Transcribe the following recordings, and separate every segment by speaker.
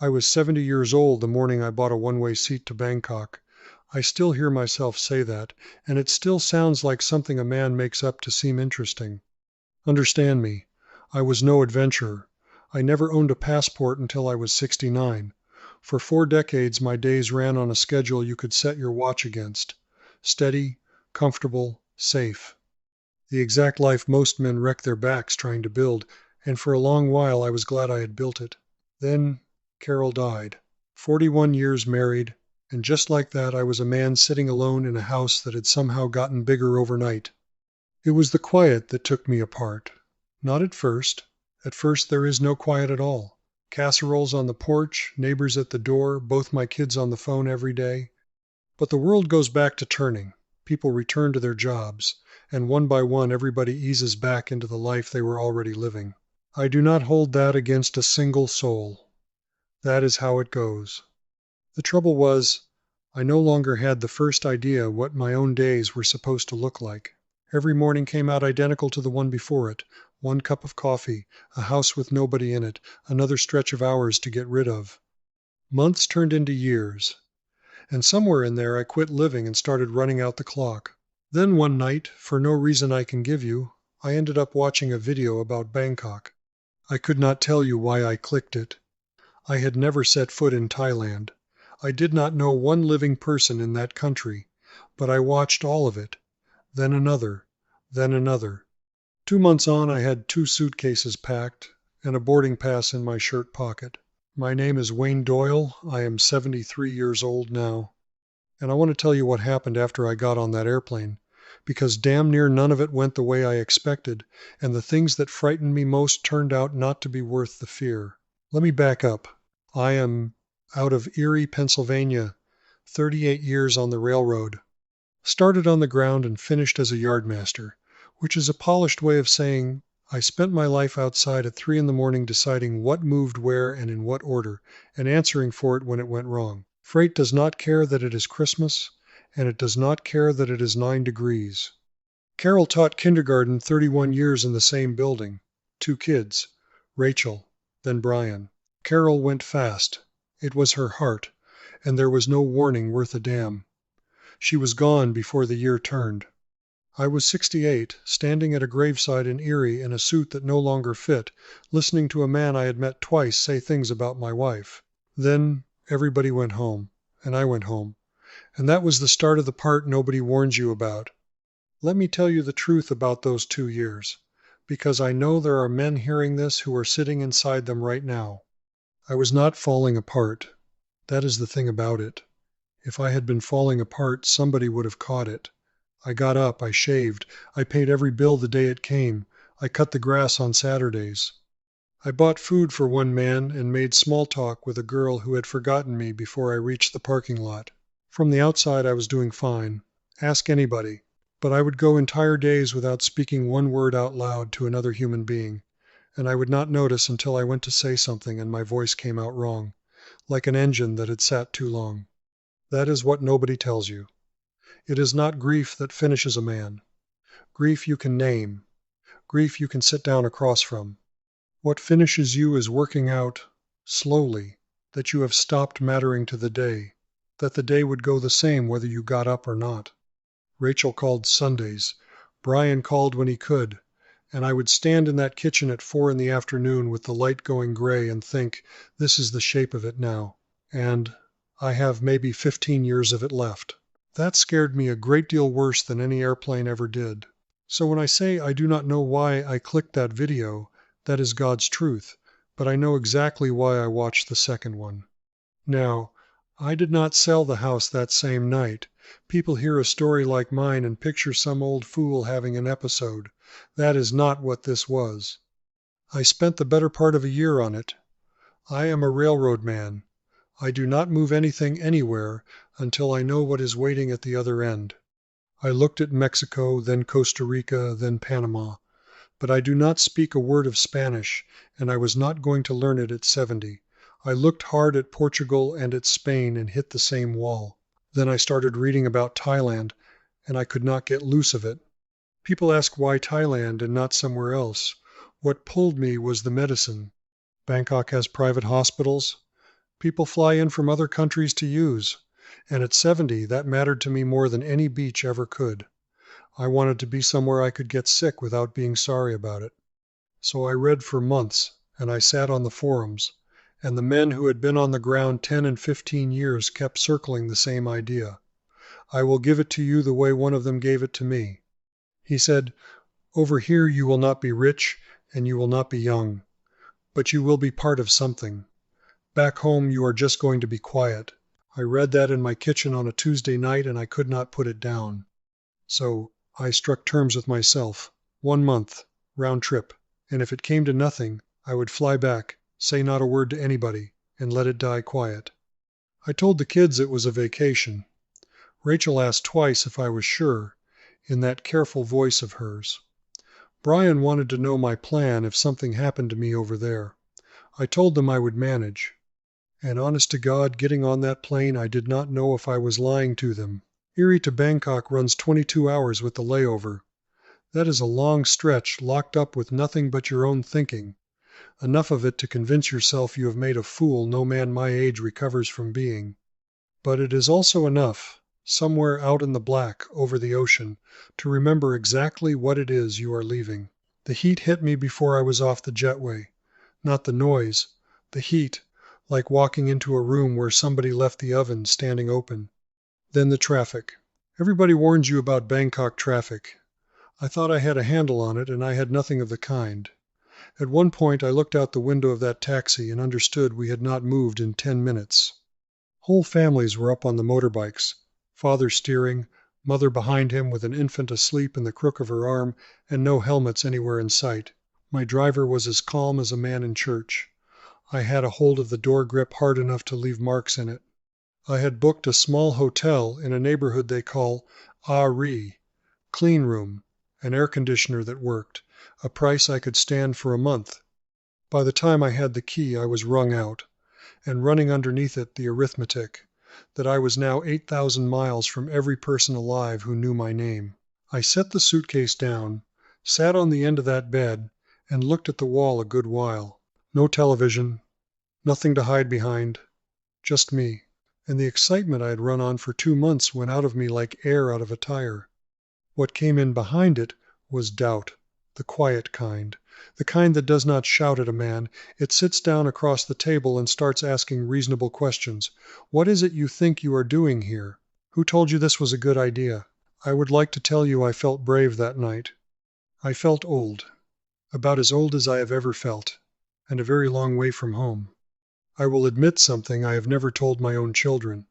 Speaker 1: I was 70 years old the morning I bought a one-way seat to Bangkok. I still hear myself say that, and it still sounds like something a man makes up to seem interesting. Understand me, I was no adventurer. I never owned a passport until I was 69. For 4 decades my days ran on a schedule you could set your watch against. Steady, comfortable, safe. The exact life most men wreck their backs trying to build, and for a long while I was glad I had built it. Then Carol died. 41 years married, and just like that I was a man sitting alone in a house that had somehow gotten bigger overnight. It was the quiet that took me apart. Not at first. At first there is no quiet at all. Casseroles on the porch, neighbors at the door, both my kids on the phone every day. But the world goes back to turning. People return to their jobs, and one by one everybody eases back into the life they were already living. I do not hold that against a single soul. That is how it goes. The trouble was, I no longer had the first idea what my own days were supposed to look like. Every morning came out identical to the one before it. 1 cup of coffee, a house with nobody in it, another stretch of hours to get rid of. Months turned into years. And somewhere in there I quit living and started running out the clock. Then one night, for no reason I can give you, I ended up watching a video about Bangkok. I could not tell you why I clicked it. I had never set foot in Thailand. I did not know one living person in that country, but I watched all of it. Then another, then another. 2 months on, I had 2 suitcases packed and a boarding pass in my shirt pocket. My name is Wayne Doyle. I am 73 years old now. And I want to tell you what happened after I got on that airplane, because damn near none of it went the way I expected, and the things that frightened me most turned out not to be worth the fear. Let me back up. I am out of Erie, Pennsylvania, 38 years on the railroad. Started on the ground and finished as a yardmaster, which is a polished way of saying I spent my life outside at 3 in the morning deciding what moved where and in what order, and answering for it when it went wrong. Freight does not care that it is Christmas, and it does not care that it is 9 degrees. Carol taught kindergarten 31 years in the same building. 2 kids, Rachel, then Brian. Carol went fast. It was her heart, and there was no warning worth a damn. She was gone before the year turned. I was 68, standing at a graveside in Erie in a suit that no longer fit, listening to a man I had met twice say things about my wife. Then everybody went home, and I went home, and that was the start of the part nobody warns you about. Let me tell you the truth about those 2 years, because I know there are men hearing this who are sitting inside them right now. I was not falling apart. That is the thing about it. If I had been falling apart, somebody would have caught it. I got up, I shaved, I paid every bill the day it came, I cut the grass on Saturdays. I bought food for one man and made small talk with a girl who had forgotten me before I reached the parking lot. From the outside I was doing fine. Ask anybody. But I would go entire days without speaking one word out loud to another human being, and I would not notice until I went to say something and my voice came out wrong, like an engine that had sat too long. That is what nobody tells you. It is not grief that finishes a man. Grief you can name. Grief you can sit down across from. What finishes you is working out, slowly, that you have stopped mattering to the day, that the day would go the same whether you got up or not. Rachel called Sundays. Brian called when he could, and I would stand in that kitchen at 4 in the afternoon with the light going gray and think, this is the shape of it now, and I have maybe 15 years of it left. That scared me a great deal worse than any airplane ever did. So when I say I do not know why I clicked that video, that is God's truth, but I know exactly why I watched the second one. Now, I did not sell the house that same night. People hear a story like mine and picture some old fool having an episode. That is not what this was. I spent the better part of a year on it. I am a railroad man. I do not move anything anywhere until I know what is waiting at the other end. I looked at Mexico, then Costa Rica, then Panama, but I do not speak a word of Spanish, and I was not going to learn it at 70. I looked hard at Portugal and at Spain and hit the same wall. Then I started reading about Thailand, and I could not get loose of it. People ask why Thailand and not somewhere else. What pulled me was the medicine. Bangkok has private hospitals. People fly in from other countries to use. And at 70, that mattered to me more than any beach ever could. I wanted to be somewhere I could get sick without being sorry about it. So I read for months, and I sat on the forums, and the men who had been on the ground 10 and 15 years kept circling the same idea. I will give it to you the way one of them gave it to me. He said, "Over here you will not be rich and you will not be young, but you will be part of something. Back home you are just going to be quiet." I read that in my kitchen on a Tuesday night and I could not put it down. So I struck terms with myself. 1 month, round trip, and if it came to nothing, I would fly back, say not a word to anybody, and let it die quiet. I told the kids it was a vacation. Rachel asked twice if I was sure, in that careful voice of hers. Brian wanted to know my plan if something happened to me over there. I told them I would manage. And honest to God, getting on that plane, I did not know if I was lying to them. Erie to Bangkok runs 22 hours with the layover. That is a long stretch, locked up with nothing but your own thinking. Enough of it to convince yourself you have made a fool no man my age recovers from being. But it is also enough, somewhere out in the black, over the ocean, to remember exactly what it is you are leaving. The heat hit me before I was off the jetway. Not the noise, the heat, like walking into a room where somebody left the oven standing open. Then the traffic. Everybody warns you about Bangkok traffic. I thought I had a handle on it, and I had nothing of the kind. At one point I looked out the window of that taxi and understood we had not moved in 10 minutes. Whole families were up on the motorbikes, father steering, mother behind him with an infant asleep in the crook of her arm, and no helmets anywhere in sight. My driver was as calm as a man in church. I had a hold of the door grip hard enough to leave marks in it. I had booked a small hotel in a neighborhood they call Erie, clean room, an air conditioner that worked, a price I could stand for a month. By the time I had the key I was wrung out, and running underneath it the arithmetic, that I was now 8,000 miles from every person alive who knew my name. I set the suitcase down, sat on the end of that bed, and looked at the wall a good while. No television, nothing to hide behind, just me. And the excitement I had run on for 2 months went out of me like air out of a tire. What came in behind it was doubt, the quiet kind, the kind that does not shout at a man. It sits down across the table and starts asking reasonable questions. What is it you think you are doing here? Who told you this was a good idea? I would like to tell you I felt brave that night. I felt old, about as old as I have ever felt, and a very long way from home. I will admit something I have never told my own children.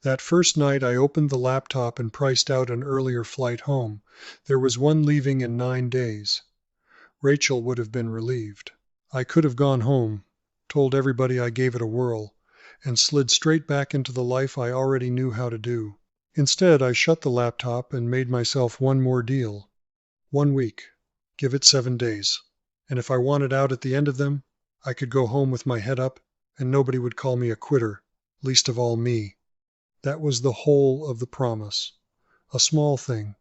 Speaker 1: That first night I opened the laptop and priced out an earlier flight home. There was one leaving in 9 days. Rachel would have been relieved. I could have gone home, told everybody I gave it a whirl, and slid straight back into the life I already knew how to do. Instead, I shut the laptop and made myself one more deal. 1 week. Give it 7 days. And if I wanted out at the end of them, I could go home with my head up and nobody would call me a quitter, least of all me. That was the whole of the promise. A small thing.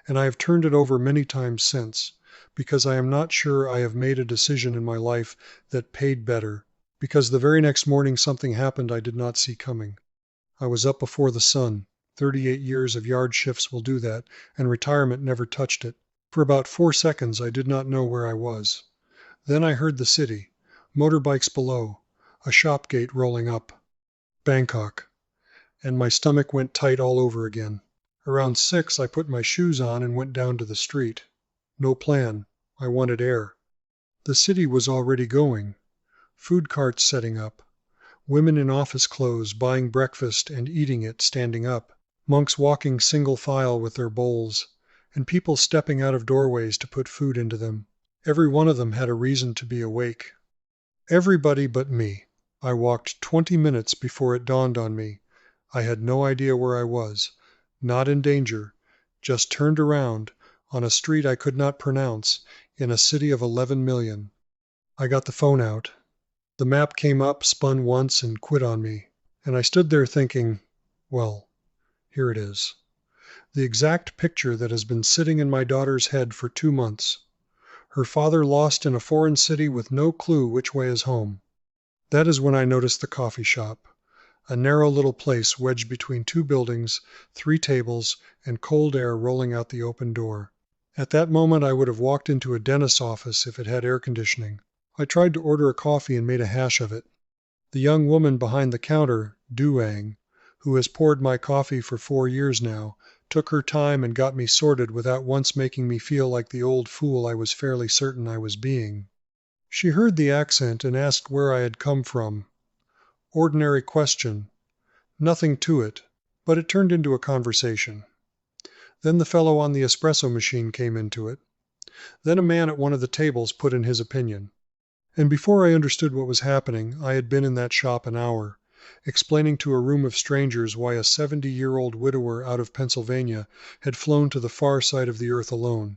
Speaker 1: And I have turned it over many times since, because I am not sure I have made a decision in my life that paid better, because the very next morning something happened I did not see coming. I was up before the sun. 38 years of yard shifts will do that, and retirement never touched it. For about 4 seconds I did not know where I was. Then I heard the city, motorbikes below, a shop gate rolling up. Bangkok. And my stomach went tight all over again. Around 6 I put my shoes on and went down to the street. No plan. I wanted air. The city was already going. Food carts setting up. Women in office clothes buying breakfast and eating it standing up. Monks walking single file with their bowls, and people stepping out of doorways to put food into them. Every one of them had a reason to be awake. Everybody but me. I walked 20 minutes before it dawned on me. I had no idea where I was. Not in danger. Just turned around, on a street I could not pronounce, in a city of 11 million. I got the phone out. The map came up, spun once, and quit on me. And I stood there thinking, well, here it is. The exact picture that has been sitting in my daughter's head for 2 months. Her father lost in a foreign city with no clue which way is home. That is when I noticed the coffee shop. A narrow little place wedged between two buildings, 3 tables, and cold air rolling out the open door. At that moment I would have walked into a dentist's office if it had air conditioning. I tried to order a coffee and made a hash of it. The young woman behind the counter, Duang, who has poured my coffee for 4 years now, took her time and got me sorted without once making me feel like the old fool I was fairly certain I was being. She heard the accent and asked where I had come from. Ordinary question. Nothing to it, but it turned into a conversation. Then the fellow on the espresso machine came into it. Then a man at one of the tables put in his opinion. And before I understood what was happening, I had been in that shop an hour, explaining to a room of strangers why a 70-year-old widower out of Pennsylvania had flown to the far side of the earth alone.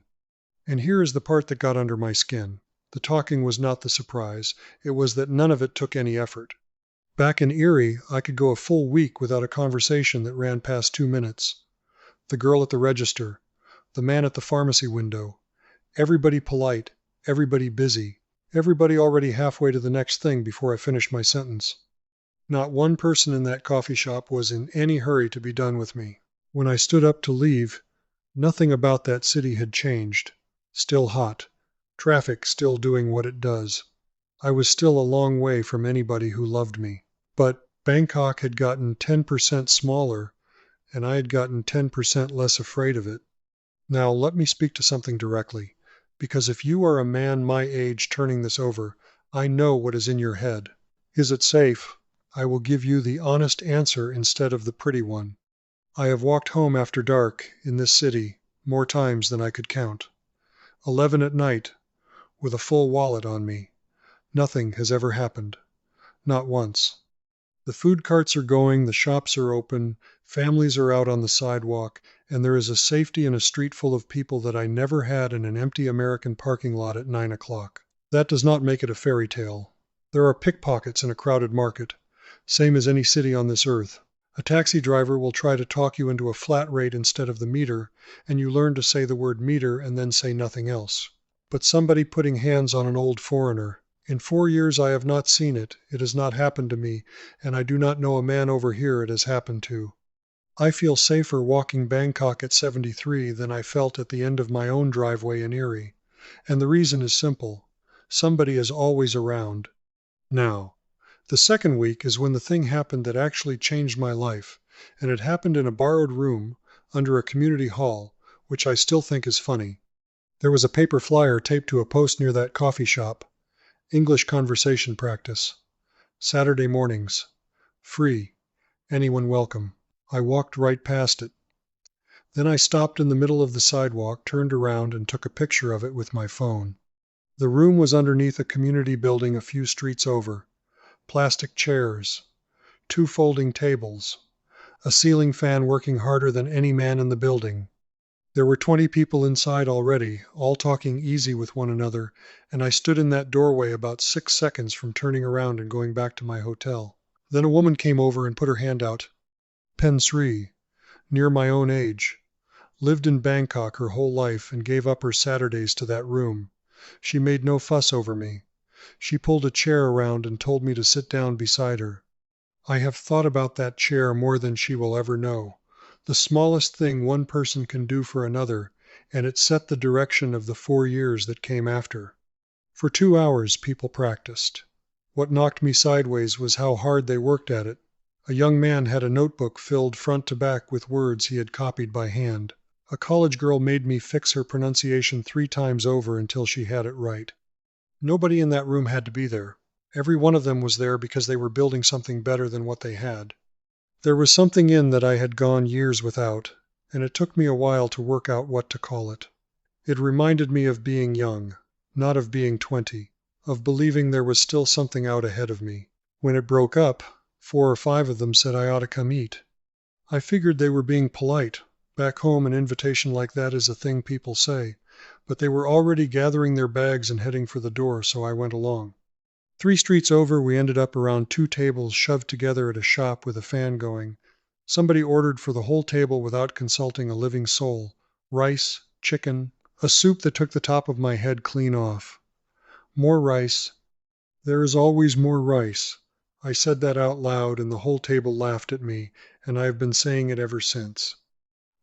Speaker 1: And here is the part that got under my skin. The talking was not the surprise. It was that none of it took any effort. Back in Erie, I could go a full week without a conversation that ran past 2 minutes. The girl at the register, the man at the pharmacy window, everybody polite, everybody busy, everybody already halfway to the next thing before I finished my sentence. Not one person in that coffee shop was in any hurry to be done with me. When I stood up to leave, nothing about that city had changed. Still hot. Traffic still doing what it does. I was still a long way from anybody who loved me. But Bangkok had gotten 10% smaller, and I had gotten 10% less afraid of it. Now let me speak to something directly, because if you are a man my age turning this over, I know what is in your head. Is it safe? I will give you the honest answer instead of the pretty one. I have walked home after dark in this city more times than I could count. 11 at night, with a full wallet on me. Nothing has ever happened. Not once. The food carts are going, the shops are open, families are out on the sidewalk, and there is a safety in a street full of people that I never had in an empty American parking lot at 9 o'clock. That does not make it a fairy tale. There are pickpockets in a crowded market, same as any city on this earth. A taxi driver will try to talk you into a flat rate instead of the meter, and you learn to say the word meter and then say nothing else. But somebody putting hands on an old foreigner. In 4 years I have not seen it, it has not happened to me, and I do not know a man over here it has happened to. I feel safer walking Bangkok at 73 than I felt at the end of my own driveway in Erie, and the reason is simple. Somebody is always around. Now, the second week is when the thing happened that actually changed my life, and it happened in a borrowed room under a community hall, which I still think is funny. There was a paper flyer taped to a post near that coffee shop. English conversation practice. Saturday mornings. Free. Anyone welcome. I walked right past it. Then I stopped in the middle of the sidewalk, turned around, and took a picture of it with my phone. The room was underneath a community building a few streets over. Plastic chairs. 2 folding tables. A ceiling fan working harder than any man in the building. There were 20 people inside already, all talking easy with one another, and I stood in that doorway about 6 seconds from turning around and going back to my hotel. Then a woman came over and put her hand out. Pen Sri, near my own age. Lived in Bangkok her whole life and gave up her Saturdays to that room. She made no fuss over me. She pulled a chair around and told me to sit down beside her. I have thought about that chair more than she will ever know. The smallest thing one person can do for another, and it set the direction of the 4 years that came after. For 2 hours people practiced. What knocked me sideways was how hard they worked at it. A young man had a notebook filled front to back with words he had copied by hand. A college girl made me fix her pronunciation 3 times over until she had it right. Nobody in that room had to be there. Every one of them was there because they were building something better than what they had. There was something in that I had gone years without, and it took me a while to work out what to call it. It reminded me of being young, not of being 20, of believing there was still something out ahead of me. When it broke up, 4 or 5 of them said I ought to come eat. I figured they were being polite. Back home an invitation like that is a thing people say, but they were already gathering their bags and heading for the door, so I went along. 3 streets over, we ended up around 2 tables shoved together at a shop with a fan going. Somebody ordered for the whole table without consulting a living soul. Rice, chicken, a soup that took the top of my head clean off. More rice. There is always more rice. I said that out loud and the whole table laughed at me, and I have been saying it ever since.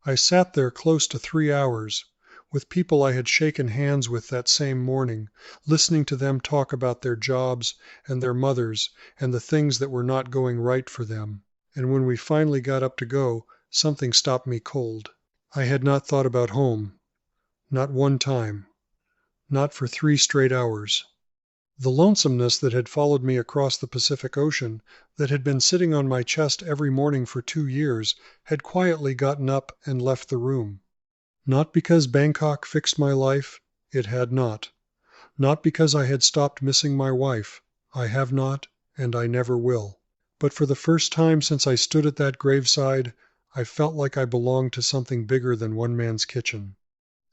Speaker 1: I sat there close to 3 hours, with people I had shaken hands with that same morning, listening to them talk about their jobs and their mothers and the things that were not going right for them. And when we finally got up to go, something stopped me cold. I had not thought about home. Not one time. Not for 3 straight hours. The lonesomeness that had followed me across the Pacific Ocean, that had been sitting on my chest every morning for 2 years, had quietly gotten up and left the room. Not because Bangkok fixed my life, it had not. Not because I had stopped missing my wife, I have not, and I never will. But for the first time since I stood at that graveside, I felt like I belonged to something bigger than one man's kitchen.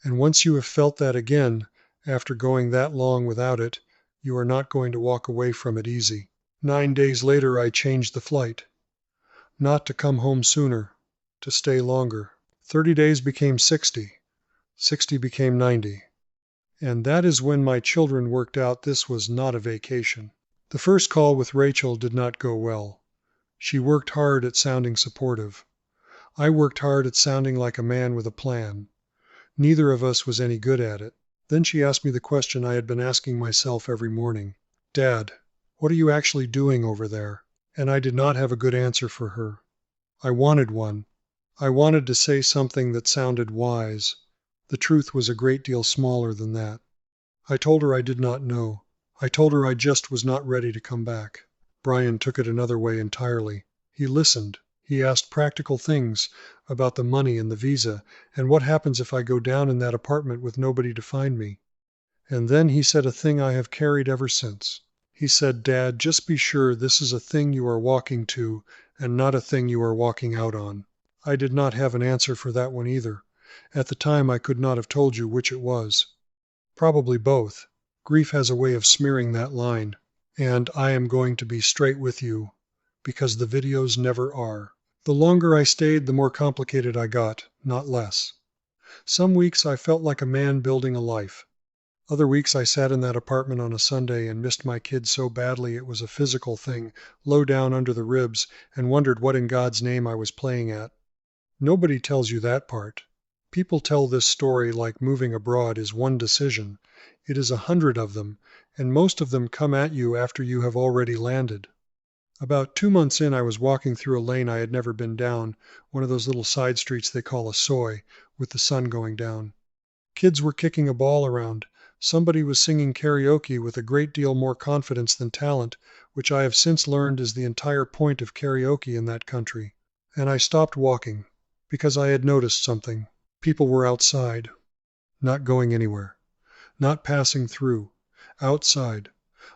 Speaker 1: And once you have felt that again, after going that long without it, you are not going to walk away from it easy. 9 days later I changed the flight. Not to come home sooner, to stay longer. 30 days became 60. 60 became 90. And that is when my children worked out this was not a vacation. The first call with Rachel did not go well. She worked hard at sounding supportive. I worked hard at sounding like a man with a plan. Neither of us was any good at it. Then she asked me the question I had been asking myself every morning. Dad, what are you actually doing over there? And I did not have a good answer for her. I wanted one. I wanted to say something that sounded wise. The truth was a great deal smaller than that. I told her I did not know. I told her I just was not ready to come back. Brian took it another way entirely. He listened. He asked practical things about the money and the visa, and what happens if I go down in that apartment with nobody to find me. And then he said a thing I have carried ever since. He said, Dad, just be sure this is a thing you are walking to and not a thing you are walking out on. I did not have an answer for that one either. At the time I could not have told you which it was. Probably both. Grief has a way of smearing that line. And I am going to be straight with you, because the videos never are. The longer I stayed, the more complicated I got, not less. Some weeks I felt like a man building a life. Other weeks I sat in that apartment on a Sunday and missed my kids so badly it was a physical thing, low down under the ribs, and wondered what in God's name I was playing at. Nobody tells you that part. People tell this story like moving abroad is one decision. It is 100 of them, and most of them come at you after you have already landed. About 2 months in, I was walking through a lane I had never been down, one of those little side streets they call a soy, with the sun going down. Kids were kicking a ball around. Somebody was singing karaoke with a great deal more confidence than talent, which I have since learned is the entire point of karaoke in that country. And I stopped walking, because I had noticed something. People were outside, not going anywhere, not passing through, outside,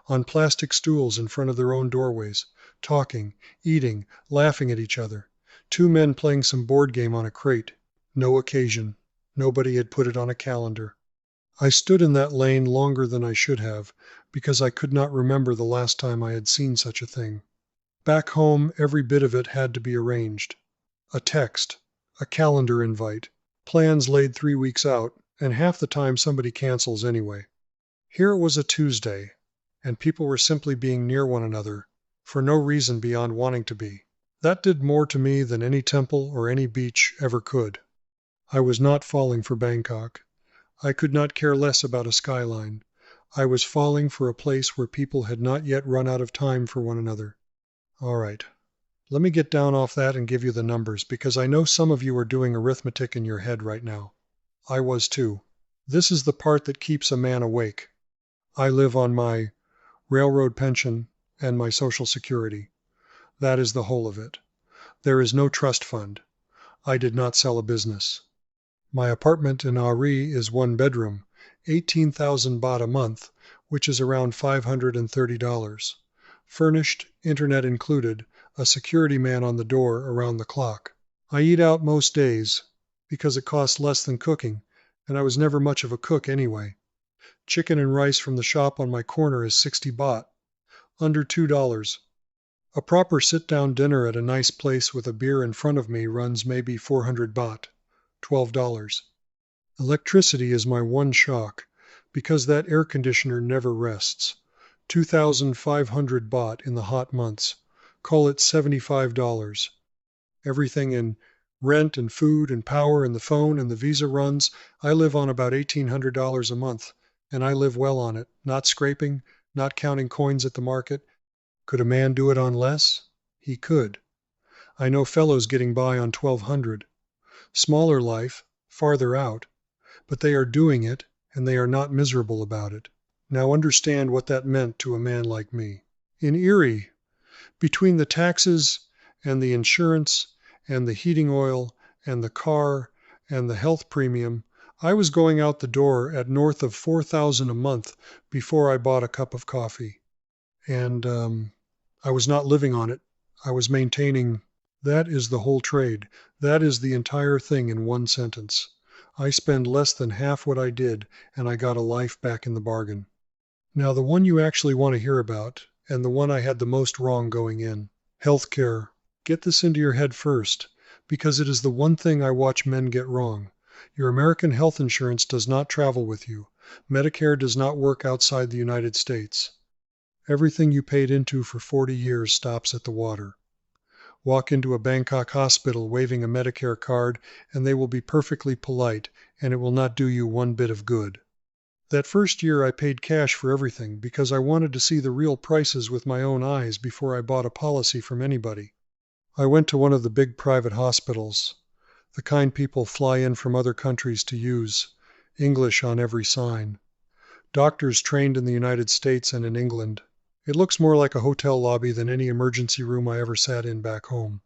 Speaker 1: on plastic stools in front of their own doorways, talking, eating, laughing at each other. 2 men playing some board game on a crate. No occasion. Nobody had put it on a calendar. I stood in that lane longer than I should have, because I could not remember the last time I had seen such a thing. Back home, every bit of it had to be arranged. A text, a calendar invite, plans laid 3 weeks out, and half the time somebody cancels anyway. Here it was a Tuesday, and people were simply being near one another, for no reason beyond wanting to be. That did more to me than any temple or any beach ever could. I was not falling for Bangkok. I could not care less about a skyline. I was falling for a place where people had not yet run out of time for one another. All right. Let me get down off that and give you the numbers, because I know some of you are doing arithmetic in your head right now. I was too. This is the part that keeps a man awake. I live on my railroad pension and my Social Security. That is the whole of it. There is no trust fund. I did not sell a business. My apartment in Erie is 1 bedroom, 18,000 baht a month, which is around $530. Furnished, internet included, a security man on the door around the clock. I eat out most days, because it costs less than cooking, and I was never much of a cook anyway. Chicken and rice from the shop on my corner is 60 baht, under $2. A proper sit-down dinner at a nice place with a beer in front of me runs maybe 400 baht, $12. Electricity is my one shock, because that air conditioner never rests. 2,500 baht in the hot months, Call it $75. Everything in rent and food and power and the phone and the visa runs. I live on about $1,800 a month, and I live well on it, not scraping, not counting coins at the market. Could a man do it on less? He could. I know fellows getting by on 1,200. Smaller life, farther out, but they are doing it, and they are not miserable about it. Now understand what that meant to a man like me. In Erie, between the taxes and the insurance and the heating oil and the car and the health premium, I was going out the door at north of $4,000 a month before I bought a cup of coffee. And I was not living on it. I was maintaining. That is the whole trade. That is the entire thing in one sentence. I spend less than half what I did, and I got a life back in the bargain. Now the one you actually want to hear about, and the one I had the most wrong going in. Healthcare. Get this into your head first, because it is the one thing I watch men get wrong. Your American health insurance does not travel with you. Medicare does not work outside the United States. Everything you paid into for 40 years stops at the water. Walk into a Bangkok hospital waving a Medicare card, and they will be perfectly polite, and it will not do you one bit of good. That first year I paid cash for everything because I wanted to see the real prices with my own eyes before I bought a policy from anybody. I went to one of the big private hospitals, the kind people fly in from other countries to use, English on every sign. Doctors trained in the United States and in England. It looks more like a hotel lobby than any emergency room I ever sat in back home.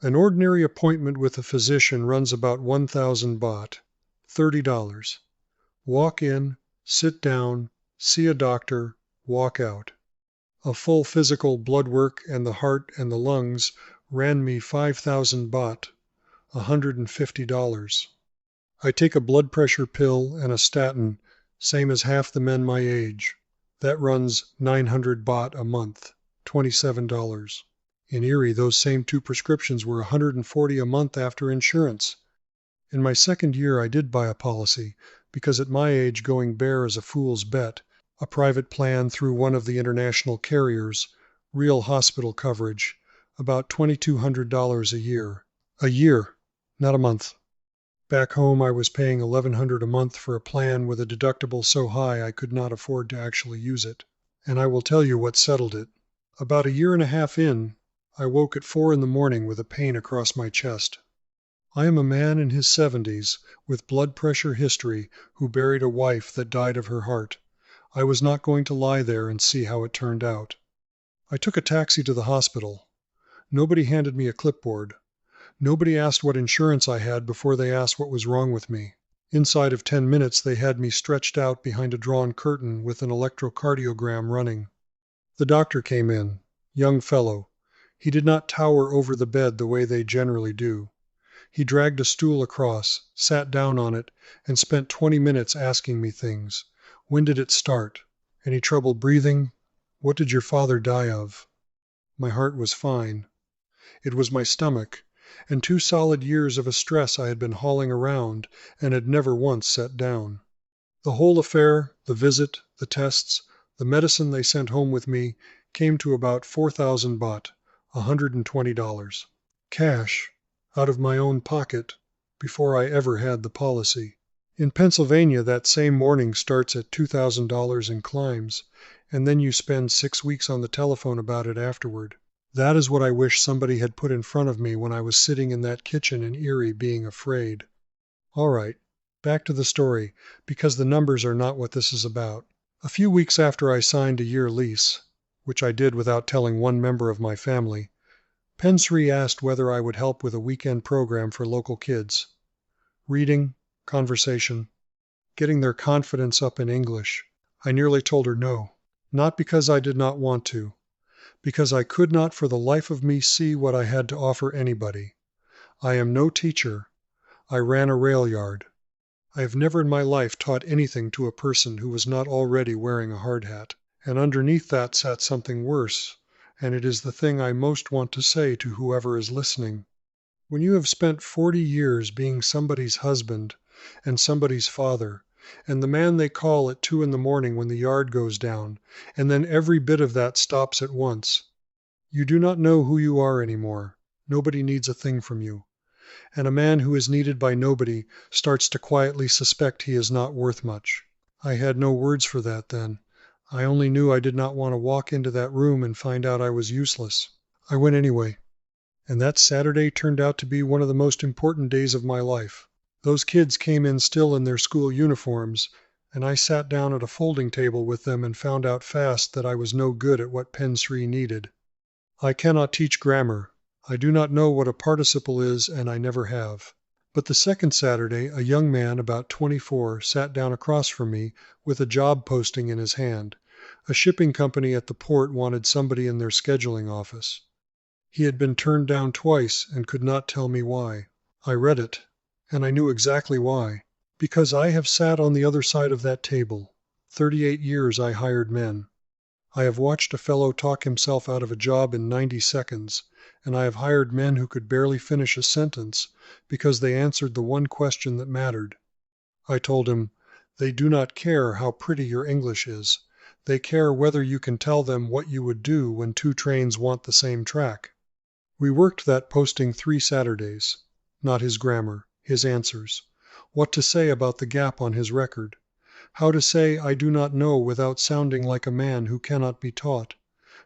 Speaker 1: An ordinary appointment with a physician runs about 1,000 baht, $30. Walk in, sit down, see a doctor, walk out. A full physical blood work and the heart and the lungs ran me 5,000 baht, $150. I take a blood pressure pill and a statin, same as half the men my age. That runs 900 baht a month, $27. In Erie, those same two prescriptions were 140 a month after insurance. In my second year, I did buy a policy, because at my age going bare is a fool's bet, a private plan through one of the international carriers, real hospital coverage, about $2,200 a year. A year, not a month. Back home, I was paying $1,100 a month for a plan with a deductible so high I could not afford to actually use it. And I will tell you what settled it. About a year and a half in, I woke at 4 in the morning with a pain across my chest. I am a man in his 70s with blood pressure history who buried a wife that died of her heart. I was not going to lie there and see how it turned out. I took a taxi to the hospital. Nobody handed me a clipboard. Nobody asked what insurance I had before they asked what was wrong with me. Inside of 10 minutes, they had me stretched out behind a drawn curtain with an electrocardiogram running. The doctor came in, young fellow. He did not tower over the bed the way they generally do. He dragged a stool across, sat down on it, and spent 20 minutes asking me things. When did it start? Any trouble breathing? What did your father die of? My heart was fine. It was my stomach, and 2 solid years of a stress I had been hauling around and had never once set down. The whole affair, the visit, the tests, the medicine they sent home with me, came to about 4,000 baht, $120. Cash, out of my own pocket, before I ever had the policy. In Pennsylvania, that same morning starts at $2,000 and climbs, and then you spend 6 weeks on the telephone about it afterward. That is what I wish somebody had put in front of me when I was sitting in that kitchen in Erie being afraid. All right, back to the story, because the numbers are not what this is about. A few weeks after I signed a year lease, which I did without telling one member of my family, Pensri asked whether I would help with a weekend program for local kids. Reading, conversation, getting their confidence up in English. I nearly told her no, not because I did not want to, because I could not for the life of me see what I had to offer anybody. I am no teacher. I ran a railyard. I have never in my life taught anything to a person who was not already wearing a hard hat. And underneath that sat something worse, and it is the thing I most want to say to whoever is listening. When you have spent 40 years being somebody's husband and somebody's father, and the man they call at 2 in the morning when the yard goes down, and then every bit of that stops at once, You do not know who you are anymore. Nobody needs a thing from you. And a man who is needed by nobody starts to quietly suspect he is not worth much. I had no words for that then. I only knew I did not want to walk into that room and find out I was useless. I went anyway. And that Saturday turned out to be one of the most important days of my life. Those kids came in still in their school uniforms, and I sat down at a folding table with them and found out fast that I was no good at what Pen Sri needed. I cannot teach grammar. I do not know what a participle is, and I never have. But the second Saturday a young man about 24 sat down across from me with a job posting in his hand. A shipping company at the port wanted somebody in their scheduling office. He had been turned down twice and could not tell me why. I read it, and I knew exactly why. Because I have sat on the other side of that table. 38 years I hired men. I have watched a fellow talk himself out of a job in 90 seconds, and I have hired men who could barely finish a sentence because they answered the one question that mattered. I told him, "They do not care how pretty your English is. They care whether you can tell them what you would do when two trains want the same track." We worked that posting 3 Saturdays. Not his grammar, his answers. What to say about the gap on his record. How to say I do not know without sounding like a man who cannot be taught.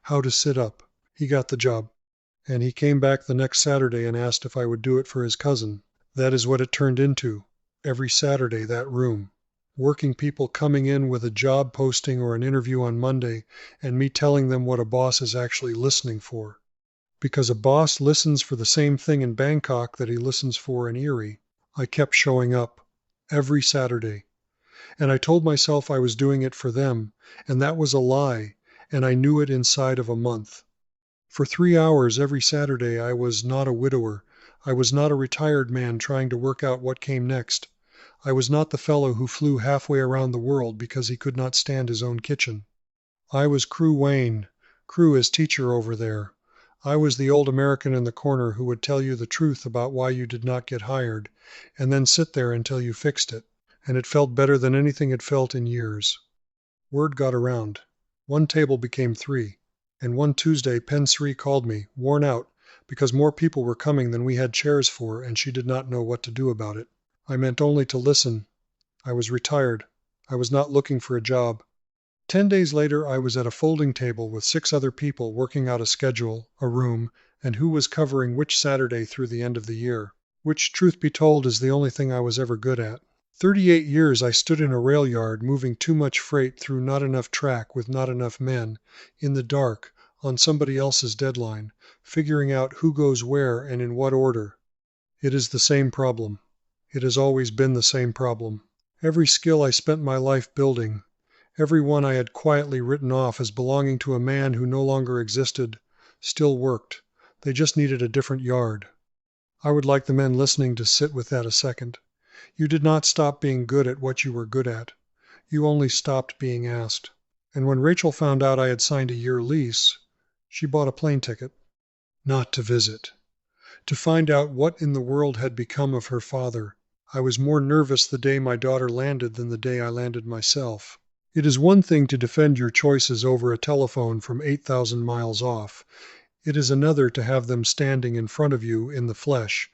Speaker 1: How to sit up. He got the job. And he came back the next Saturday and asked if I would do it for his cousin. That is what it turned into. Every Saturday, that room. Working people coming in with a job posting or an interview on Monday, and me telling them what a boss is actually listening for. Because a boss listens for the same thing in Bangkok that he listens for in Erie. I kept showing up. Every Saturday. And I told myself I was doing it for them, and that was a lie, and I knew it inside of a month. For 3 hours every Saturday I was not a widower. I was not a retired man trying to work out what came next. I was not the fellow who flew halfway around the world because he could not stand his own kitchen. I was Kru Wayne. Kru is teacher over there. I was the old American in the corner who would tell you the truth about why you did not get hired, and then sit there until you fixed it. And it felt better than anything it felt in years. Word got around. One table became 3. And one Tuesday Pen Sri called me, worn out, because more people were coming than we had chairs for, and she did not know what to do about it. I meant only to listen. I was retired. I was not looking for a job. 10 days later I was at a folding table with 6 other people working out a schedule, a room, and who was covering which Saturday through the end of the year. Which, truth be told, is the only thing I was ever good at. 38 years I stood in a railyard moving too much freight through not enough track with not enough men, in the dark, on somebody else's deadline, figuring out who goes where and in what order. It is the same problem. It has always been the same problem. Every skill I spent my life building, every one I had quietly written off as belonging to a man who no longer existed, still worked. They just needed a different yard. I would like the men listening to sit with that a second. You did not stop being good at what you were good at. You only stopped being asked. And when Rachel found out I had signed a year lease, she bought a plane ticket. Not to visit. To find out what in the world had become of her father. I was more nervous the day my daughter landed than the day I landed myself. It is one thing to defend your choices over a telephone from 8,000 miles off. It is another to have them standing in front of you in the flesh,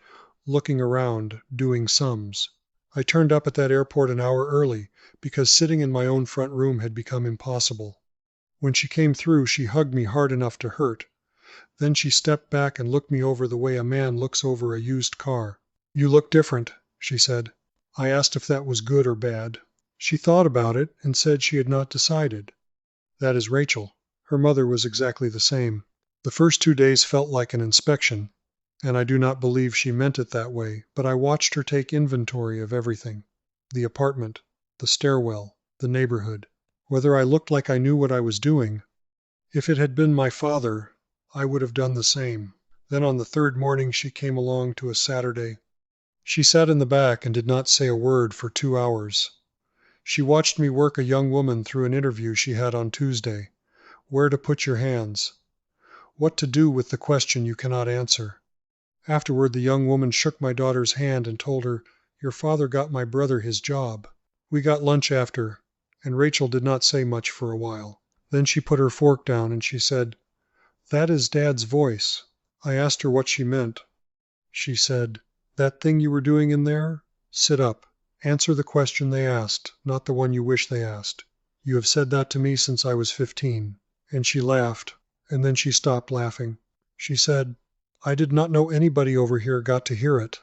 Speaker 1: looking around, doing sums. I turned up at that airport an hour early because sitting in my own front room had become impossible. When she came through, she hugged me hard enough to hurt. Then she stepped back and looked me over the way a man looks over a used car. "You look different," she said. I asked if that was good or bad. She thought about it and said she had not decided. That is Rachel. Her mother was exactly the same. The first 2 days felt like an inspection. And I do not believe she meant it that way, but I watched her take inventory of everything. The apartment, the stairwell, the neighborhood. Whether I looked like I knew what I was doing. If it had been my father, I would have done the same. Then on the 3rd morning she came along to a Saturday. She sat in the back and did not say a word for 2 hours. She watched me work a young woman through an interview she had on Tuesday. Where to put your hands. What to do with the question you cannot answer. Afterward the young woman shook my daughter's hand and told her, "Your father got my brother his job." We got lunch after, and Rachel did not say much for a while. Then she put her fork down and she said, "That is Dad's voice." I asked her what she meant. She said, "That thing you were doing in there? Sit up. Answer the question they asked, not the one you wish they asked. You have said that to me since I was 15." And she laughed, and then she stopped laughing. She said, "I did not know anybody over here got to hear it."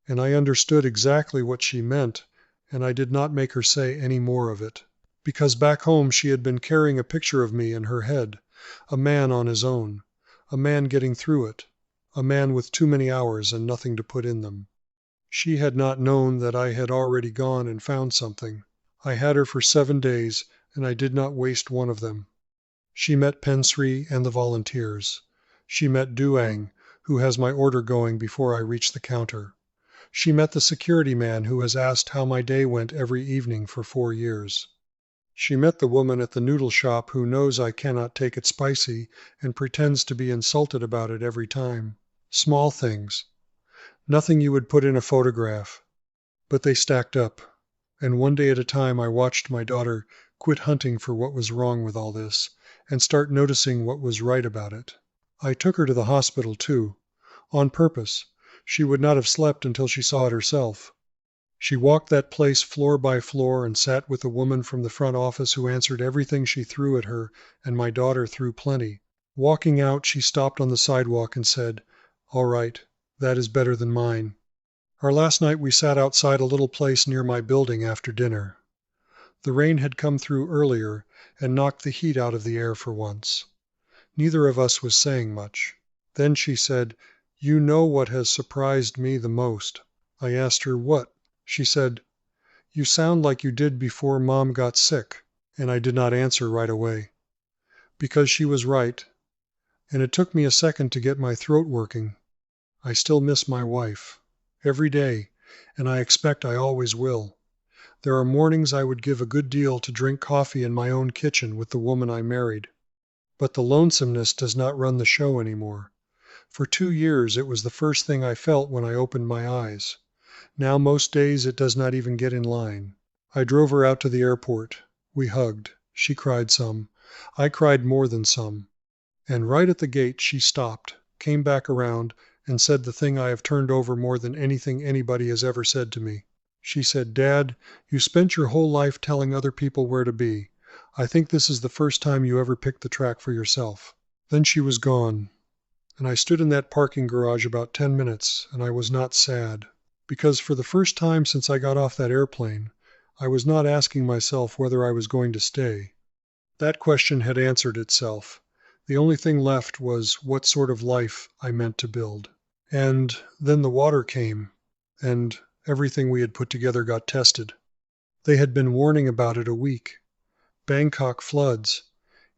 Speaker 1: And I understood exactly what she meant, and I did not make her say any more of it. Because back home she had been carrying a picture of me in her head, a man on his own, a man getting through it, a man with too many hours and nothing to put in them. She had not known that I had already gone and found something. I had her for 7 days, and I did not waste one of them. She met Pensri and the volunteers. She met Duang, who has my order going before I reach the counter. She met the security man who has asked how my day went every evening for 4 years. She met the woman at the noodle shop who knows I cannot take it spicy and pretends to be insulted about it every time. Small things. Nothing you would put in a photograph. But they stacked up. And one day at a time I watched my daughter quit hunting for what was wrong with all this and start noticing what was right about it. I took her to the hospital too, on purpose. She would not have slept until she saw it herself. She walked that place floor by floor and sat with the woman from the front office who answered everything she threw at her, and my daughter threw plenty. Walking out, she stopped on the sidewalk and said, "All right, that is better than mine." Our last night we sat outside a little place near my building after dinner. The rain had come through earlier and knocked the heat out of the air for once. Neither of us was saying much. Then she said, "You know what has surprised me the most?" I asked her, "What?" She said, "You sound like you did before Mom got sick." And I did not answer right away. Because she was right. And it took me a second to get my throat working. I still miss my wife. Every day. And I expect I always will. There are mornings I would give a good deal to drink coffee in my own kitchen with the woman I married. But the lonesomeness does not run the show anymore. For 2 years it was the first thing I felt when I opened my eyes. Now most days it does not even get in line. I drove her out to the airport. We hugged. She cried some. I cried more than some. And right at the gate she stopped, came back around, and said the thing I have turned over more than anything anybody has ever said to me. She said, "Dad, you spent your whole life telling other people where to be. I think this is the first time you ever picked the track for yourself." Then she was gone. And I stood in that parking garage about 10 minutes, and I was not sad. Because for the first time since I got off that airplane, I was not asking myself whether I was going to stay. That question had answered itself. The only thing left was what sort of life I meant to build. And then the water came, and everything we had put together got tested. They had been warning about it a week. Bangkok floods.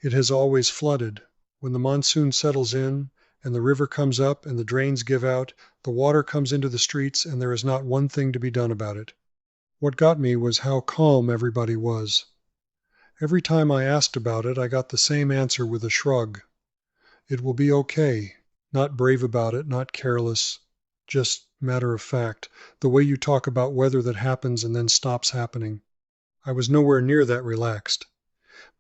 Speaker 1: It has always flooded. When the monsoon settles in, and the river comes up and the drains give out, the water comes into the streets and there is not one thing to be done about it. What got me was how calm everybody was. Every time I asked about it, I got the same answer with a shrug. It will be okay. Not brave about it, not careless, just matter of fact, the way you talk about weather that happens and then stops happening. I was nowhere near that relaxed.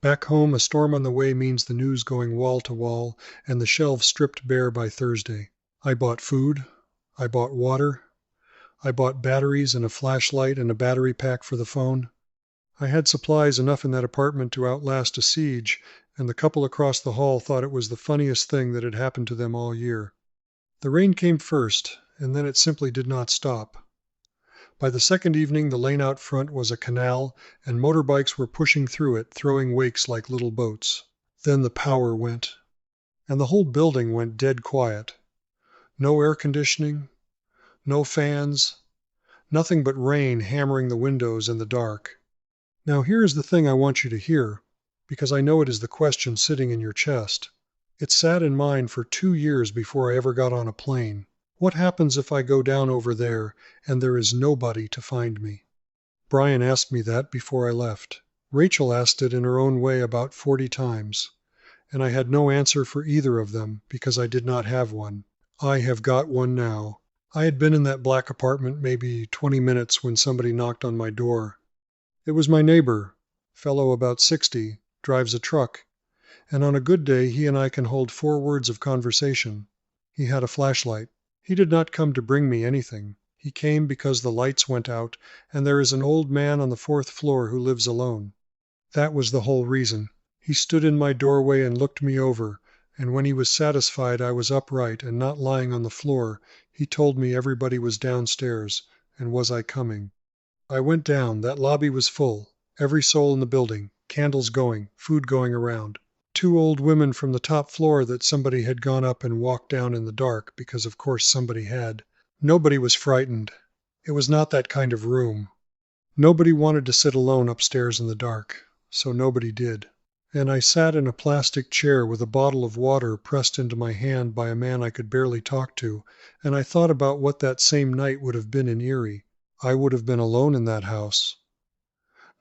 Speaker 1: Back home, a storm on the way means the news going wall to wall and the shelves stripped bare by Thursday. I bought food. I bought water. I bought batteries and a flashlight and a battery pack for the phone. I had supplies enough in that apartment to outlast a siege, and the couple across the hall thought it was the funniest thing that had happened to them all year. The rain came first, and then it simply did not stop. By the second evening the lane out front was a canal, and motorbikes were pushing through it, throwing wakes like little boats. Then the power went, and the whole building went dead quiet. No air conditioning, no fans, nothing but rain hammering the windows in the dark. Now here is the thing I want you to hear, because I know it is the question sitting in your chest. It sat in mine for 2 years before I ever got on a plane. What happens if I go down over there and there is nobody to find me? Brian asked me that before I left. Rachel asked it in her own way about 40 times, and I had no answer for either of them because I did not have one. I have got one now. I had been in that black apartment maybe 20 minutes when somebody knocked on my door. It was my neighbor, fellow about 60, drives a truck, and on a good day he and I can hold 4 words of conversation. He had a flashlight. He did not come to bring me anything. He came because the lights went out, and there is an old man on the 4th floor who lives alone. That was the whole reason. He stood in my doorway and looked me over, and when he was satisfied I was upright and not lying on the floor, he told me everybody was downstairs, and was I coming. I went down. That lobby was full. Every soul in the building. Candles going. Food going around. 2 old women from the top floor that somebody had gone up and walked down in the dark, because of course somebody had. Nobody was frightened. It was not that kind of room. Nobody wanted to sit alone upstairs in the dark, so nobody did. And I sat in a plastic chair with a bottle of water pressed into my hand by a man I could barely talk to, and I thought about what that same night would have been in Erie. I would have been alone in that house.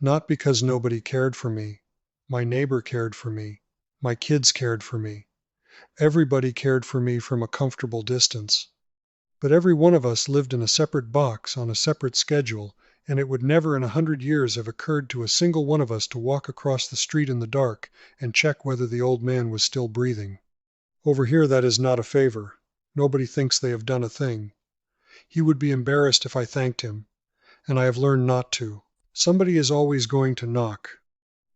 Speaker 1: Not because nobody cared for me. My neighbor cared for me. My kids cared for me. Everybody cared for me from a comfortable distance. But every one of us lived in a separate box on a separate schedule, and it would never in 100 years have occurred to a single one of us to walk across the street in the dark and check whether the old man was still breathing. Over here that is not a favor. Nobody thinks they have done a thing. He would be embarrassed if I thanked him, and I have learned not to. Somebody is always going to knock.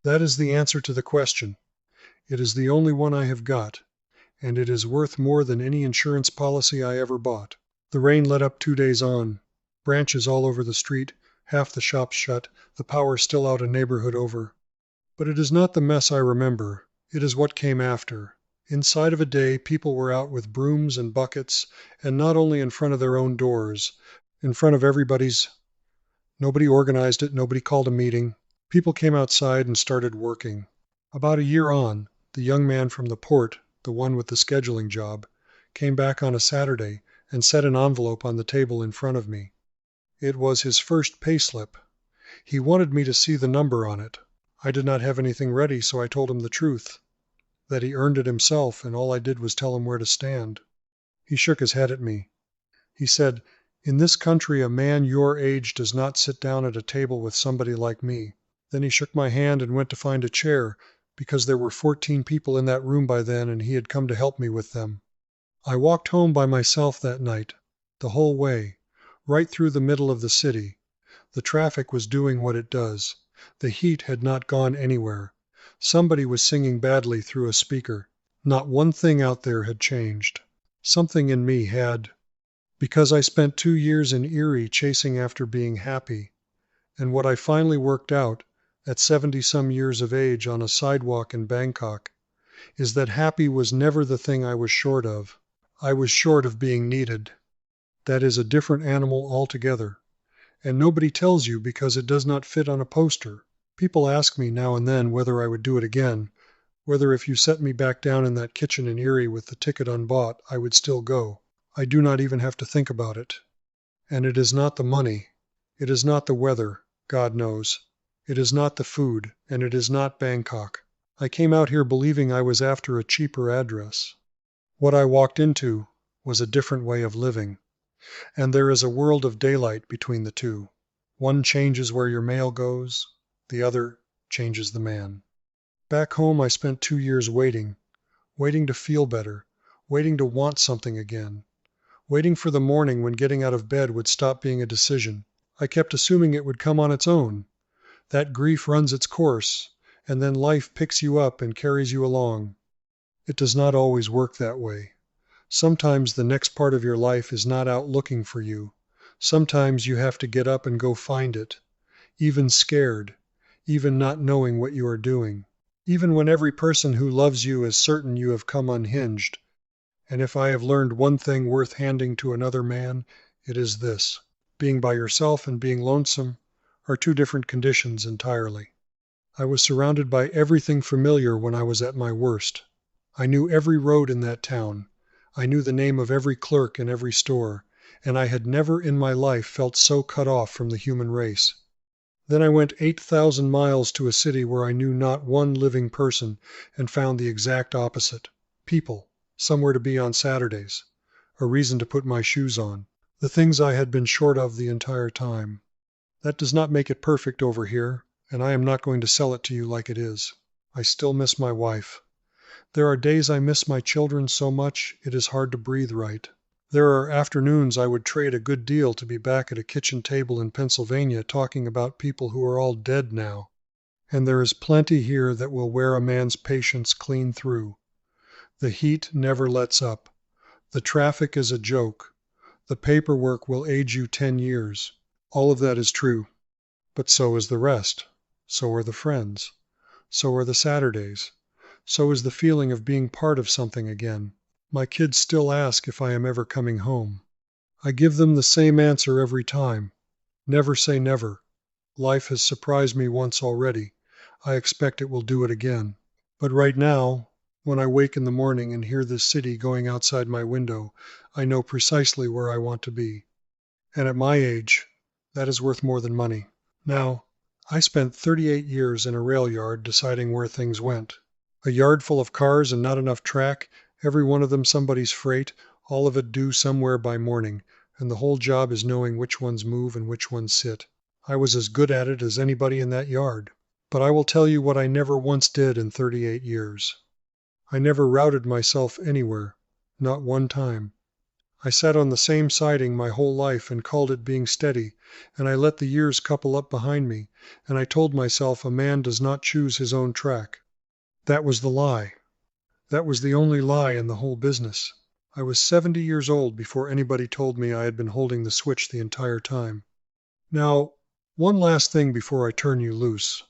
Speaker 1: That is the answer to the question. It is the only one I have got, and it is worth more than any insurance policy I ever bought. The rain let up 2 days on. Branches all over the street, half the shops shut, the power still out a neighborhood over. But it is not the mess I remember. It is what came after. Inside of a day, people were out with brooms and buckets, and not only in front of their own doors, in front of everybody's. Nobody organized it, nobody called a meeting. People came outside and started working. About a year on, the young man from the port, the one with the scheduling job, came back on a Saturday and set an envelope on the table in front of me. It was his first payslip. He wanted me to see the number on it. I did not have anything ready, so I told him the truth, that he earned it himself, and all I did was tell him where to stand. He shook his head at me. He said, "In this country a man your age does not sit down at a table with somebody like me." Then he shook my hand and went to find a chair, because there were 14 people in that room by then, and he had come to help me with them. I walked home by myself that night, the whole way, right through the middle of the city. The traffic was doing what it does. The heat had not gone anywhere. Somebody was singing badly through a speaker. Not one thing out there had changed. Something in me had. Because I spent 2 years in Erie chasing after being happy, and what I finally worked out, at 70-some years of age on a sidewalk in Bangkok, is that happy was never the thing I was short of. I was short of being needed. That is a different animal altogether, and nobody tells you because it does not fit on a poster. People ask me now and then whether I would do it again, whether if you set me back down in that kitchen in Erie with the ticket unbought, I would still go. I do not even have to think about it. And it is not the money. It is not the weather, God knows. It is not the food, and it is not Bangkok. I came out here believing I was after a cheaper address. What I walked into was a different way of living, and there is a world of daylight between the two. One changes where your mail goes, the other changes the man. Back home I spent 2 years waiting to feel better, waiting to want something again, waiting for the morning when getting out of bed would stop being a decision. I kept assuming it would come on its own. That grief runs its course, and then life picks you up and carries you along. It does not always work that way. Sometimes the next part of your life is not out looking for you. Sometimes you have to get up and go find it, even scared, even not knowing what you are doing, even when every person who loves you is certain you have come unhinged. And if I have learned one thing worth handing to another man, it is this: being by yourself and being lonesome are 2 different conditions entirely. I was surrounded by everything familiar when I was at my worst. I knew every road in that town. I knew the name of every clerk in every store, and I had never in my life felt so cut off from the human race. Then I went 8,000 miles to a city where I knew not one living person, and found the exact opposite. People, somewhere to be on Saturdays, a reason to put my shoes on, the things I had been short of the entire time. That does not make it perfect over here, and I am not going to sell it to you like it is. I still miss my wife. There are days I miss my children so much it is hard to breathe right. There are afternoons I would trade a good deal to be back at a kitchen table in Pennsylvania talking about people who are all dead now. And there is plenty here that will wear a man's patience clean through. The heat never lets up. The traffic is a joke. The paperwork will age you 10 years. All of that is true. But so is the rest. So are the friends. So are the Saturdays. So is the feeling of being part of something again. My kids still ask if I am ever coming home. I give them the same answer every time. Never say never. Life has surprised me once already. I expect it will do it again. But right now, when I wake in the morning and hear this city going outside my window, I know precisely where I want to be. And at my age, that is worth more than money. Now, I spent 38 years in a rail yard deciding where things went. A yard full of cars and not enough track, every one of them somebody's freight, all of it due somewhere by morning, and the whole job is knowing which ones move and which ones sit. I was as good at it as anybody in that yard. But I will tell you what I never once did in 38 years. I never routed myself anywhere, not one time. I sat on the same siding my whole life and called it being steady, and I let the years couple up behind me, and I told myself a man does not choose his own track. That was the lie. That was the only lie in the whole business. I was 70 years old before anybody told me I had been holding the switch the entire time. Now, one last thing before I turn you loose,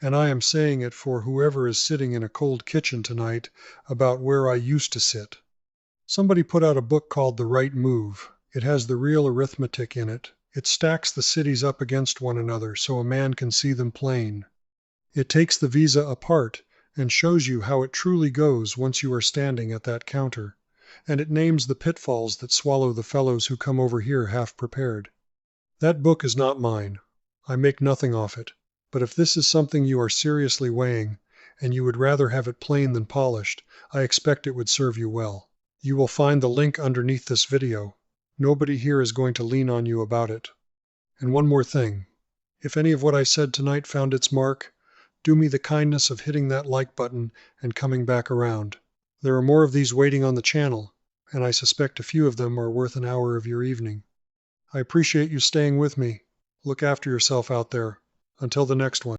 Speaker 1: and I am saying it for whoever is sitting in a cold kitchen tonight about where I used to sit. Somebody put out a book called The Right Move. It has the real arithmetic in it. It stacks the cities up against one another so a man can see them plain. It takes the visa apart and shows you how it truly goes once you are standing at that counter. And it names the pitfalls that swallow the fellows who come over here half prepared. That book is not mine. I make nothing off it. But if this is something you are seriously weighing, and you would rather have it plain than polished, I expect it would serve you well. You will find the link underneath this video. Nobody here is going to lean on you about it. And one more thing. If any of what I said tonight found its mark, do me the kindness of hitting that like button and coming back around. There are more of these waiting on the channel, and I suspect a few of them are worth an hour of your evening. I appreciate you staying with me. Look after yourself out there. Until the next one.